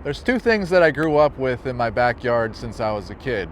There's two things that I grew up with in my backyard since I was a kid.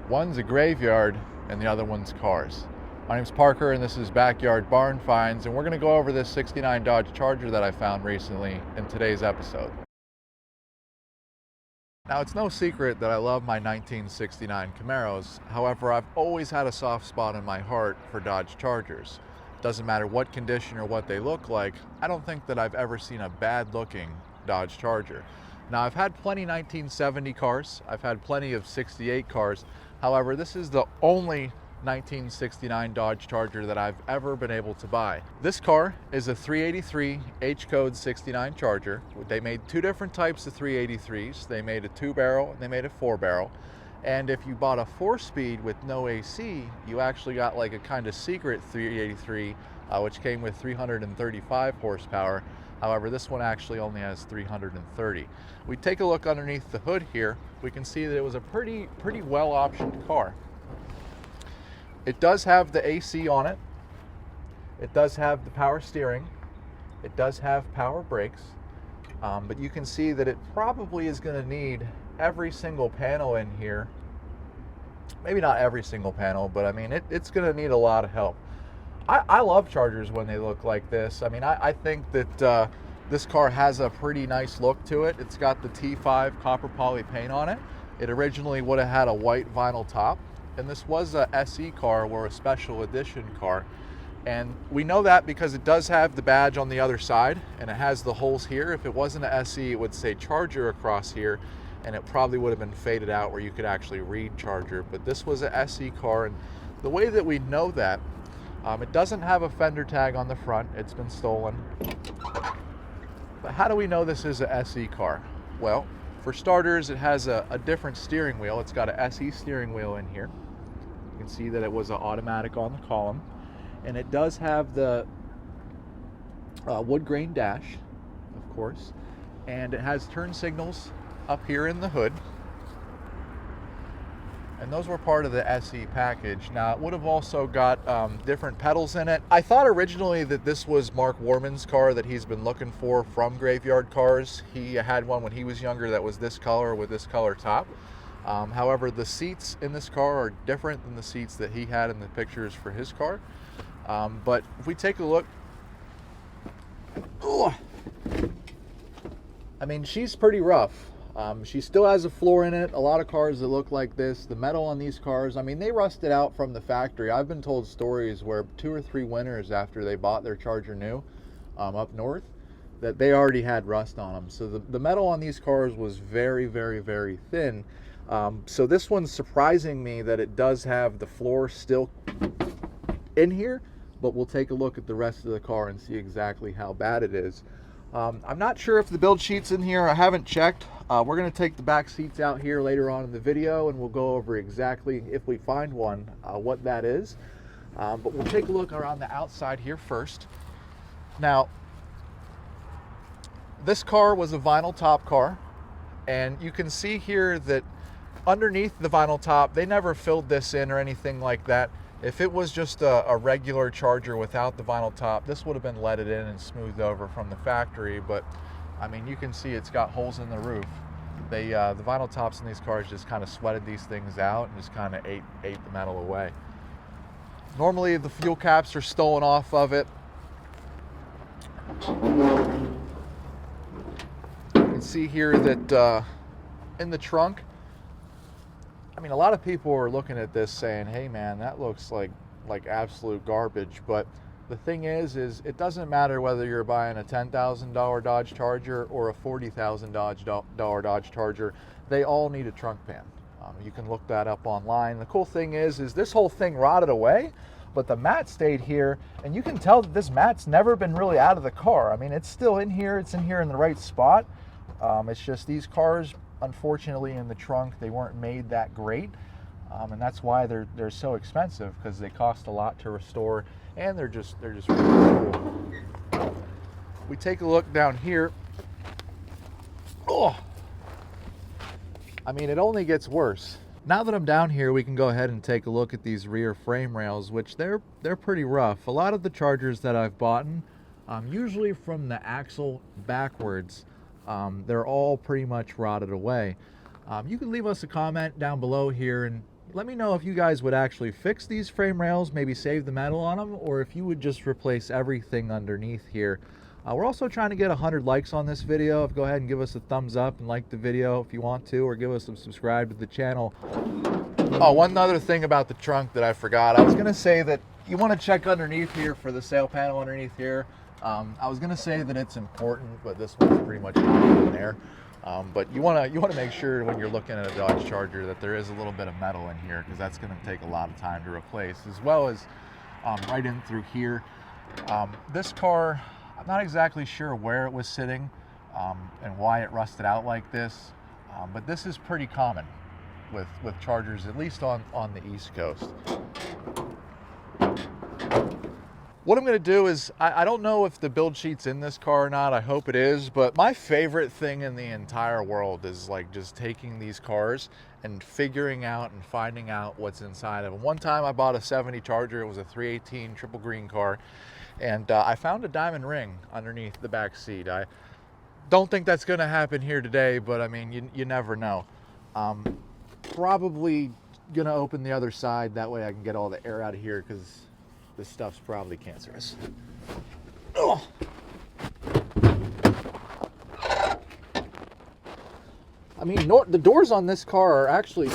One's a graveyard and the other one's cars. My name's Parker and this is Backyard Barn Finds, and we're going to go over this 69 Dodge Charger that I found recently in today's episode. Now, it's no secret that I love my 1969 Camaros. However, I've always had a soft spot in my heart for Dodge Chargers. Doesn't matter what condition or what they look like, I don't think that I've ever seen a bad looking Dodge Charger. Now, I've had plenty 1970 cars, I've had plenty of 68 cars. However, this is the only 1969 Dodge Charger that I've ever been able to buy. This car is a 383 H-Code 69 Charger. They made two different types of 383s. They made a 2-barrel and they made a 4-barrel. And if you bought a 4-speed with no AC, you actually got like a kind of secret 383, which came with 335 horsepower. However, this one actually only has 330. We take a look underneath the hood here, we can see that it was a pretty well optioned car. It does have the AC on it. It does have the power steering. It does have power brakes. But you can see that it probably is going to need every single panel in here. Maybe not every single panel, but I mean, it's going to need a lot of help. I love Chargers when they look like this. I mean, I think that this car has a pretty nice look to it. It's got the T5 copper poly paint on it. It originally would have had a white vinyl top, and this was a SE car or a special edition car. And we know that because it does have the badge on the other side, and it has the holes here. If it wasn't an SE, it would say Charger across here, and it probably would have been faded out where you could actually read Charger. But this was an SE car, and the way that we know that, it doesn't have a fender tag on the front. It's been stolen. But how do we know this is a SE car? Well, for starters, it has a different steering wheel. It's got a SE steering wheel in here. You can see that it was an automatic on the column. And it does have the wood grain dash, of course. And it has turn signals up here in the hood. And those were part of the SE package. Now, it would have also got different pedals in it. I thought originally that this was Mark Warman's car that he's been looking for from Graveyard Cars. He had one when he was younger that was this color with this color top. However, the seats in this car are different than the seats that he had in the pictures for his car. But if we take a look, I mean, she's pretty rough. She still has a floor in it. A lot of cars that look like this, the metal on these cars, I mean, they rusted out from the factory. I've been told stories where 2 or 3 winters after they bought their Charger new up north, that they already had rust on them. So the metal on these cars was very thin. So this one's surprising me that it does have the floor still in here, but we'll take a look at the rest of the car and see exactly how bad it is. I'm not sure if the build sheet's in here. I haven't checked. We're going to take the back seats out here later on in the video, and we'll go over exactly, if we find one, what that is. But we'll take a look around the outside here first. Now, this car was a vinyl top car, and you can see here that underneath the vinyl top, they never filled this in or anything like that. If it was just a regular Charger without the vinyl top, this would have been leaded in and smoothed over from the factory. But I mean, you can see it's got holes in the roof. The vinyl tops in these cars just kind of sweated these things out and just kind of ate the metal away. Normally, the fuel caps are stolen off of it. You can see here that in the trunk, I mean, a lot of people are looking at this saying, hey man, that looks like absolute garbage. But the thing is it doesn't matter whether you're buying a $10,000 Dodge Charger or a $40,000 Dodge Charger. They all need a trunk pan. You can look that up online. The cool thing is this whole thing rotted away, but the mat stayed here, and you can tell that this mat's never been really out of the car. I mean, it's still in here. It's in here in the right spot. It's just these cars, unfortunately, in the trunk, they weren't made that great, and that's why they're so expensive, because they cost a lot to restore, and they're just really cool. We take a look down here. Oh, I mean, it only gets worse. Now that I'm down here, we can go ahead and take a look at these rear frame rails, which they're pretty rough. A lot of the Chargers that I've bought, usually from the axle backwards, They're all pretty much rotted away. You can leave us a comment down below here and let me know if you guys would actually fix these frame rails, maybe save the metal on them, or if you would just replace everything underneath here. We're also trying to get 100 likes on this video. Go ahead and give us a thumbs up and like the video if you want to, or give us some subscribe to the channel. Oh, one other thing about the trunk that I forgot. I was gonna say that you want to check underneath here for the sail panel underneath here. I was gonna say that it's important, but this one's pretty much not even there. But you want to make sure when you're looking at a Dodge Charger that there is a little bit of metal in here, because that's going to take a lot of time to replace, as well as right in through here. This car, I'm not exactly sure where it was sitting and why it rusted out like this, but this is pretty common with Chargers, at least on the East Coast. What I'm going to do is, I don't know if the build sheet's in this car or not. I hope it is, but my favorite thing in the entire world is like just taking these cars and figuring out and finding out what's inside of them. One time I bought a 70 Charger. It was a 318 triple green car, and I found a diamond ring underneath the back seat. I don't think that's going to happen here today, but I mean, you never know. Probably going to open the other side. That way I can get all the air out of here, because this stuff's probably cancerous. Oh. I mean, the doors on this car are actually,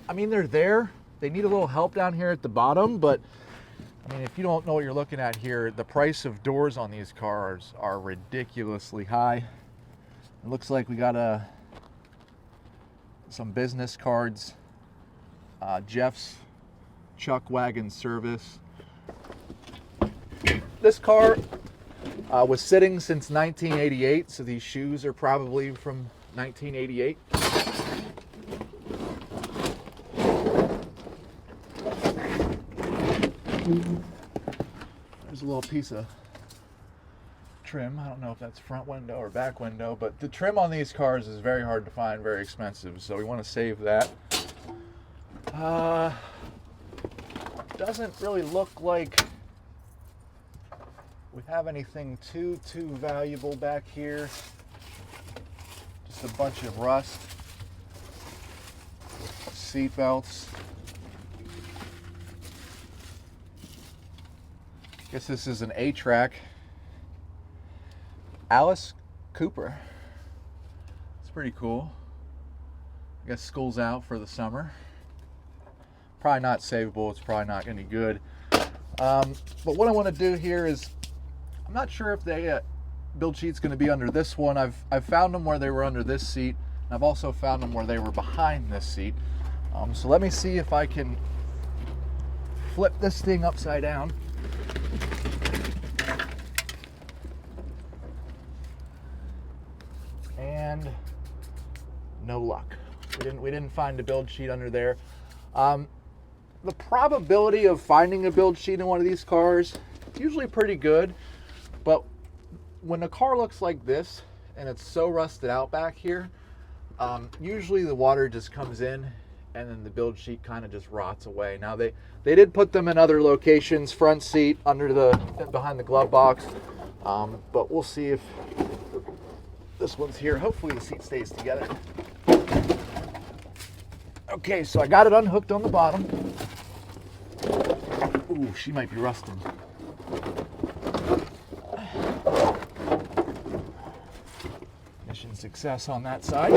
I mean, they're there. They need a little help down here at the bottom, but I mean, if you don't know what you're looking at here, the price of doors on these cars are ridiculously high. It looks like we got some business cards, Jeff's Chuck Wagon Service. This car was sitting since 1988, so these shoes are probably from 1988. There's a little piece of trim. I don't know if that's front window or back window, but the trim on these cars is very hard to find, very expensive, so we want to save that. Doesn't really look like we have anything too valuable back here. Just a bunch of rust, seat belts. Guess this is an A-Track Alice Cooper. It's pretty cool. I guess school's out for the summer. Probably not savable. It's probably not any good. But what I want to do here is, I'm not sure if the build sheet's going to be under this one. I've found them where they were under this seat, and I've also found them where they were behind this seat. So let me see if I can flip this thing upside down. And no luck. We didn't find a build sheet under there. The probability of finding a build sheet in one of these cars is usually pretty good, but when a car looks like this and it's so rusted out back here, usually the water just comes in and then the build sheet kind of just rots away. Now they did put them in other locations, front seat, behind the glove box, but we'll see if this one's here. Hopefully the seat stays together. Okay, so I got it unhooked on the bottom. Ooh, she might be rusting. Mission success on that side.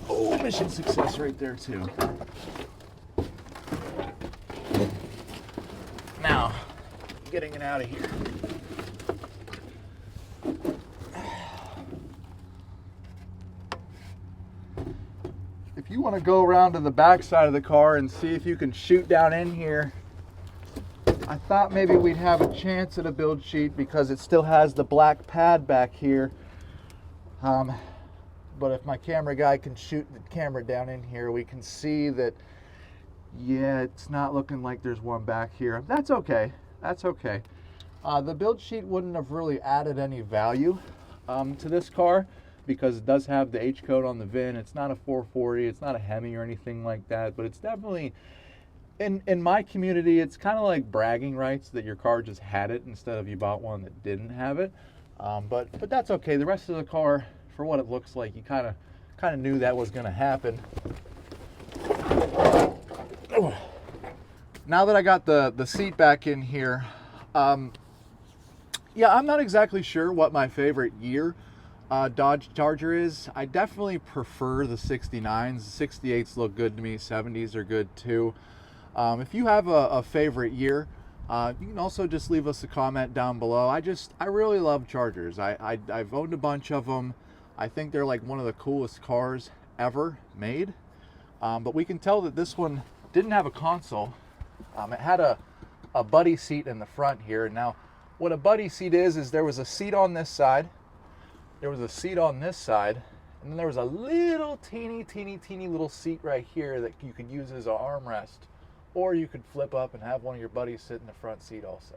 Oh, mission success right there too. Now, getting it out of here. If you want to go around to the back side of the car and see if you can shoot down in here, I thought maybe we'd have a chance at a build sheet because it still has the black pad back here. But if my camera guy can shoot the camera down in here, we can see that, yeah, it's not looking like there's one back here. That's okay. That's okay. The build sheet wouldn't have really added any value to this car, because it does have the H code on the VIN. It's not a 440, it's not a Hemi or anything like that, but it's definitely, in my community, it's kind of like bragging rights that your car just had it instead of you bought one that didn't have it. But that's okay. The rest of the car, for what it looks like, you kind of knew that was going to happen. Now that I got the seat back in here, yeah, I'm not exactly sure what my favorite year Dodge Charger is. I definitely prefer the 69s. The 68s look good to me. 70s are good too. If you have a favorite year, you can also just leave us a comment down below. I really love Chargers. I've owned a bunch of them. I think they're like one of the coolest cars ever made. But we can tell that this one didn't have a console. It had a buddy seat in the front here. Now, what a buddy seat is there was a seat on this side, there was a seat on this side, and then there was a little teeny little seat right here that you could use as an armrest, or you could flip up and have one of your buddies sit in the front seat also.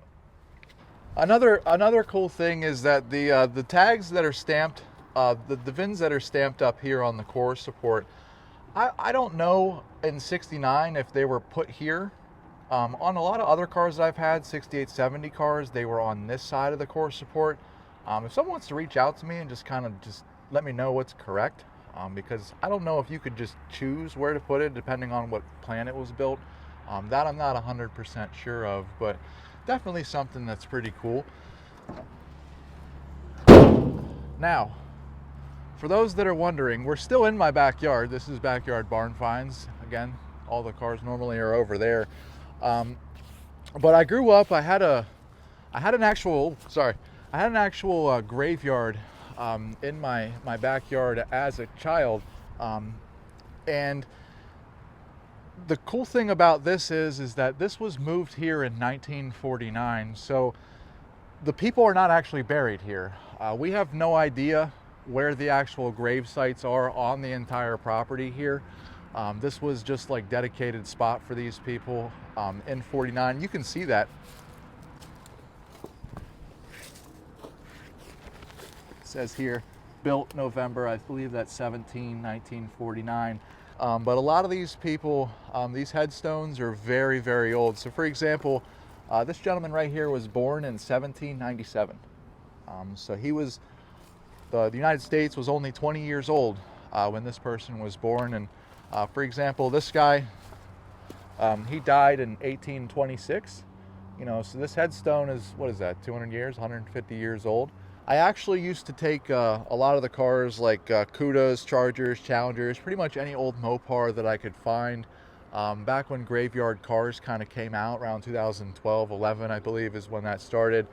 Another cool thing is that the tags that are stamped, the VINs that are stamped up here on the core support, I don't know in 69 if they were put here. On a lot of other cars that I've had, 68, 70 cars, they were on this side of the core support. If someone wants to reach out to me and just let me know what's correct, because I don't know if you could just choose where to put it depending on what plan it was built. That I'm not 100% sure of, but definitely something that's pretty cool. Now, for those that are wondering, we're still in my backyard. This is Backyard Barn Finds. Again, all the cars normally are over there. But I grew up, I had an actual graveyard in my backyard as a child. And the cool thing about this is that this was moved here in 1949. So the people are not actually buried here. We have no idea where the actual grave sites are on the entire property here. This was just like dedicated spot for these people in 49. You can see that. It says here, built November, I believe that's 1949. But a lot of these people, these headstones are very old. So for example, this gentleman right here was born in 1797. So he was, the United States was only 20 years old when this person was born. And for example, this guy, he died in 1826. You know, so this headstone is, what is that, 200 years, 150 years old. I actually used to take a lot of the cars like Cudas, Chargers, Challengers, pretty much any old Mopar that I could find. Back when graveyard cars kind of came out around 2012, 11, I believe is when that started.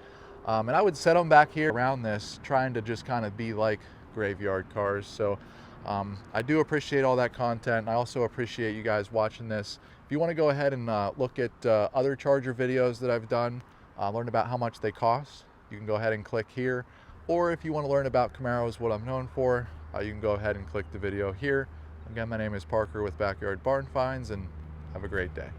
And I would set them back here around this, trying to just kind of be like graveyard cars. So I do appreciate all that content. I also appreciate you guys watching this. If you want to go ahead and look at other Charger videos that I've done, learn about how much they cost, you can go ahead and click here. Or if you want to learn about Camaros, what I'm known for, you can go ahead and click the video here. Again, my name is Parker with Backyard Barn Finds, and have a great day.